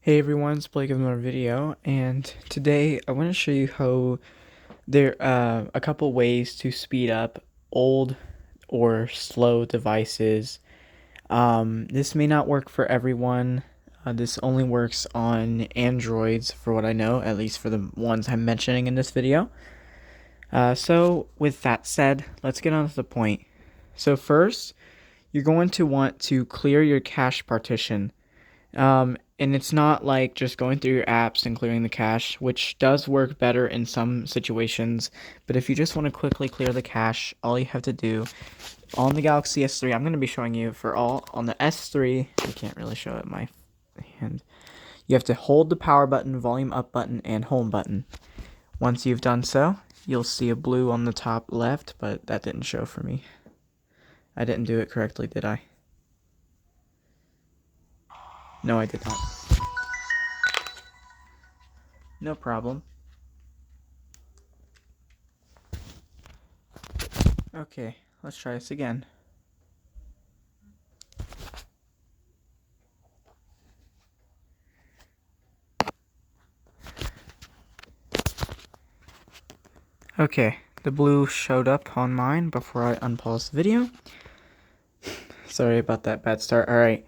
Hey everyone, it's Blake with another video, and today I want to show you how there a couple ways to speed up old or slow devices. This may not work for everyone. This only works on Androids, for what I know, at least for the ones I'm mentioning in this video. So with that said, let's get on to the point. So first, you're going to want to clear your cache partition. And it's not like just going through your apps and clearing the cache, which does work better in some situations. But if you just want to quickly clear the cache, all you have to do on the Galaxy S3, I'm going to be showing you for all on the S3. I can't really show it in my hand. You have to hold the power button, volume up button, and home button. Once you've done so, you'll see a blue on the top left, but that didn't show for me. I didn't do it correctly, did I? No, I did not. No problem. Okay, let's try this again. Okay, the blue showed up on mine before I unpaused the video. Sorry about that bad start. Alright,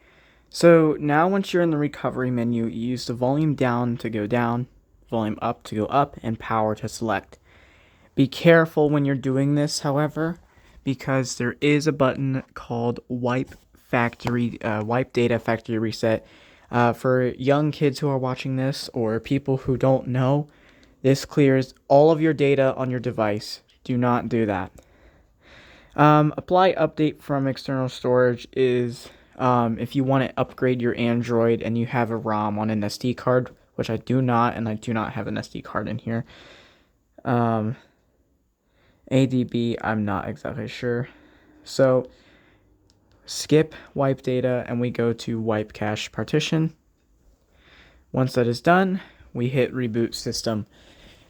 so now once you're in the recovery menu, you use the volume down to go down, volume up to go up, and power to select. Be careful when you're doing this, however, because there is a button called Wipe Data Factory Reset. For young kids who are watching this or people who don't know, this clears all of your data on your device. Do not do that. Apply update from external storage is if you want to upgrade your Android and you have a ROM on an SD card, which I do not, and I do not have an SD card in here. ADB, I'm not exactly sure. So skip wipe data and we go to wipe cache partition. Once that is done, we hit reboot system.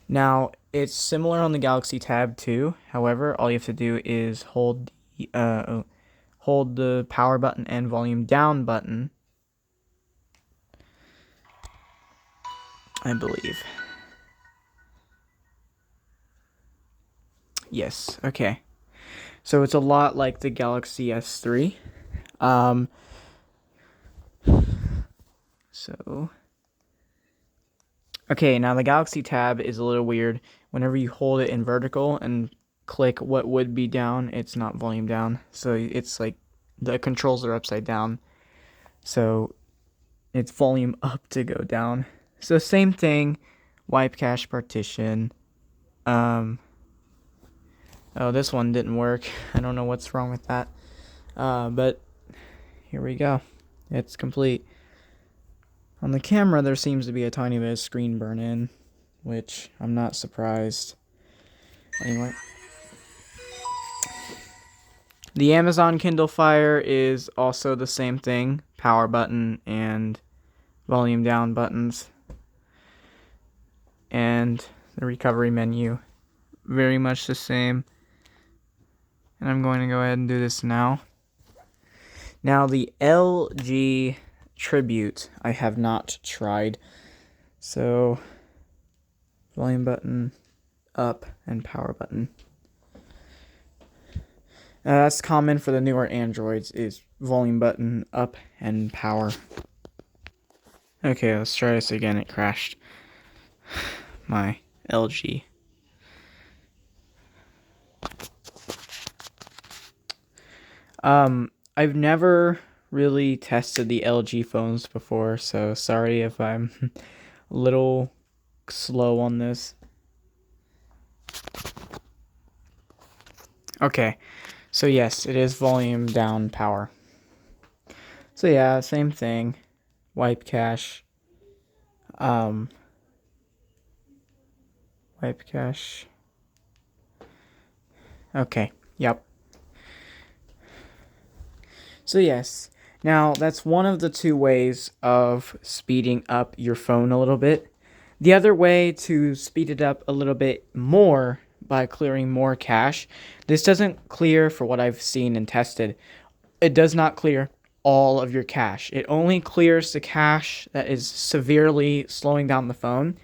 Now, it's similar on the Galaxy Tab too. However, all you have to do is hold the power button and volume down button, I believe. Yes, okay. So it's a lot like the Galaxy S3. Okay, now the Galaxy Tab is a little weird. Whenever you hold it in vertical and click what would be down, it's not volume down. So it's like the controls are upside down. So it's volume up to go down. So same thing, wipe cache partition. Oh, this one didn't work. I don't know what's wrong with that. But here we go. It's complete. On the camera, there seems to be a tiny bit of screen burn in, which I'm not surprised. Anyway. The Amazon Kindle Fire is also the same thing. Power button and volume down buttons. And the recovery menu, very much the same. And I'm going to go ahead and do this now. Now the LG Tribute I have not tried. So volume button up and power button. That's common for the newer Androids is volume button up and power. Okay, let's try this again. It crashed. My LG. I've never really tested the LG phones before, so sorry if I'm a little slow on this. Okay, so yes, it is volume down power. So yeah, same thing. Wipe cache. Wipe cache. Okay, yep. So yes, now that's one of the two ways of speeding up your phone a little bit. The other way to speed it up a little bit more by clearing more cache. This doesn't clear for what I've seen and tested. It does not clear all of your cache. It only clears the cache that is severely slowing down the phone.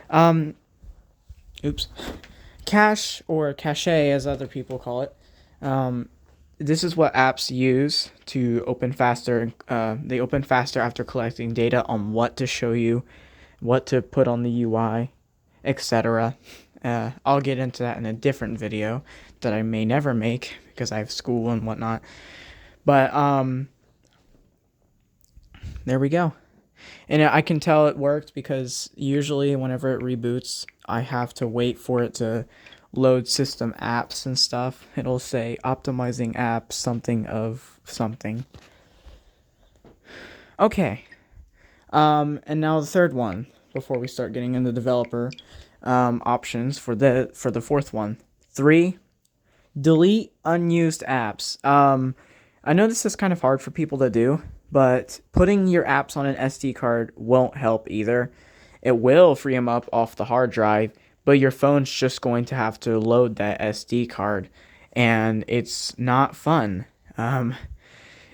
Um, oops. Cache, or cache as other people call it, this is what apps use to open faster. They open faster after collecting data on what to show you, what to put on the UI, etc. I'll get into that in a different video that I may never make because I have school and whatnot. But there we go. And I can tell it worked because usually whenever it reboots, I have to wait for it to load system apps and stuff. It'll say optimizing apps, something of something. Okay. And now the third one, before we start getting into developer options for the fourth one. 3, delete unused apps. I know this is kind of hard for people to do, but putting your apps on an SD card won't help either. It will free them up off the hard drive, but your phone's just going to have to load that SD card, and it's not fun.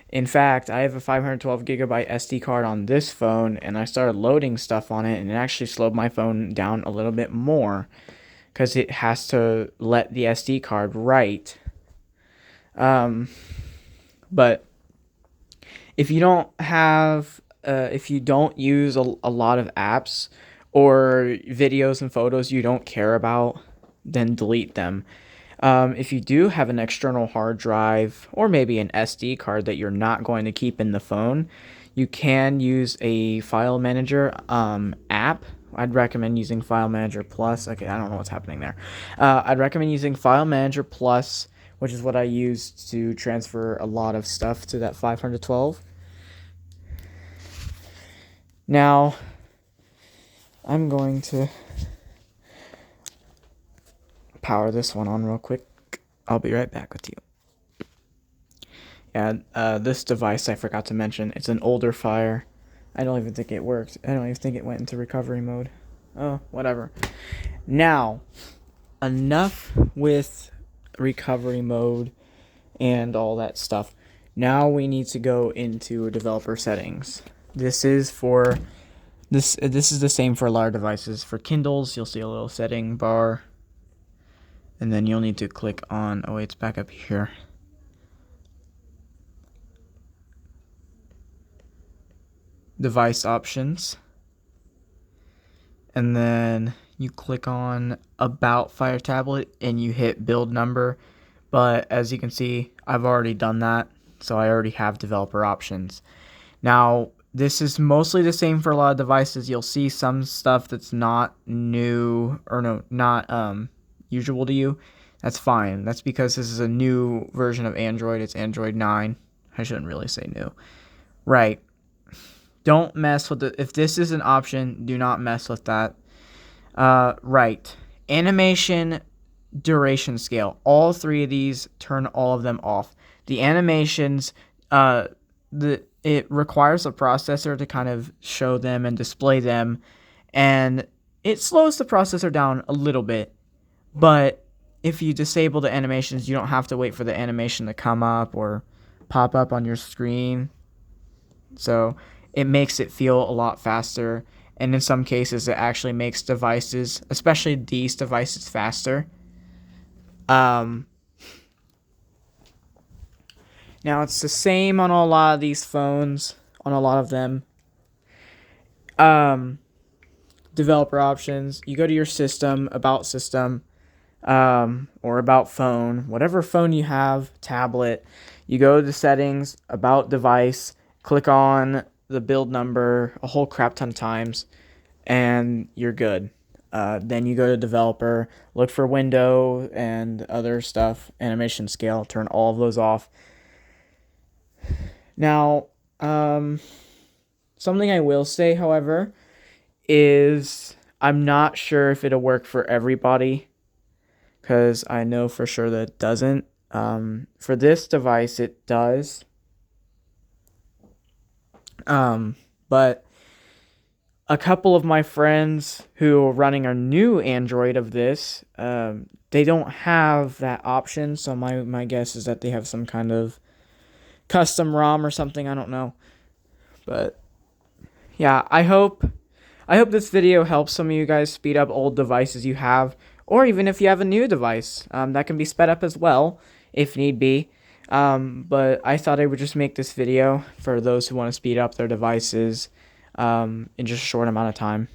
In fact, I have a 512 gigabyte SD card on this phone, and I started loading stuff on it, and it actually slowed my phone down a little bit more because it has to let the SD card write. But if you don't have, if you don't use a lot of apps or videos and photos you don't care about, then delete them. If you do have an external hard drive or maybe an SD card that you're not going to keep in the phone, you can use a file manager app. I'd recommend using File Manager Plus. Okay, I don't know what's happening there. I'd recommend using File Manager Plus, which is what I use to transfer a lot of stuff to that 512. Now, I'm going to power this one on real quick. I'll be right back with you. Yeah, this device I forgot to mention. It's an older Fire. I don't even think it worked. I don't even think it went into recovery mode. Oh, whatever. Now, enough with recovery mode and all that stuff. Now we need to go into developer settings. This is the same for a lot of devices. For Kindles, you'll see a little setting bar, and then you'll need to click on, oh wait, it's back up here. Device options. And then you click on About Fire Tablet and you hit build number. But as you can see, I've already done that, so I already have developer options. Now, this is mostly the same for a lot of devices. You'll see some stuff that's not new, or no, not usual to you. That's fine. That's because this is a new version of Android. It's Android 9. I shouldn't really say new. Right. Don't mess with it. If this is an option, do not mess with that. Right. Animation duration scale. All 3 of these, turn all of them off. The animations, it requires a processor to kind of show them and display them, and it slows the processor down a little bit. But if you disable the animations, you don't have to wait for the animation to come up or pop up on your screen. So it makes it feel a lot faster, and in some cases it actually makes devices, especially these devices, faster. Now it's the same on a lot of these phones, on a lot of them. Developer options, you go to your system, about system, or about phone, whatever phone you have, tablet, you go to the settings, about device, click on the build number a whole crap ton of times, and you're good. Then you go to developer, look for window and other stuff, animation scale, turn all of those off. Now, something I will say, however, is I'm not sure if it'll work for everybody, because I know for sure that it doesn't. For this device, it does. But a couple of my friends who are running a new Android of this, they don't have that option. So my guess is that they have some kind of custom ROM or something. I don't know. But yeah, I hope this video helps some of you guys speed up old devices you have, or even if you have a new device, that can be sped up as well, if need be. But I thought I would just make this video for those who want to speed up their devices in just a short amount of time.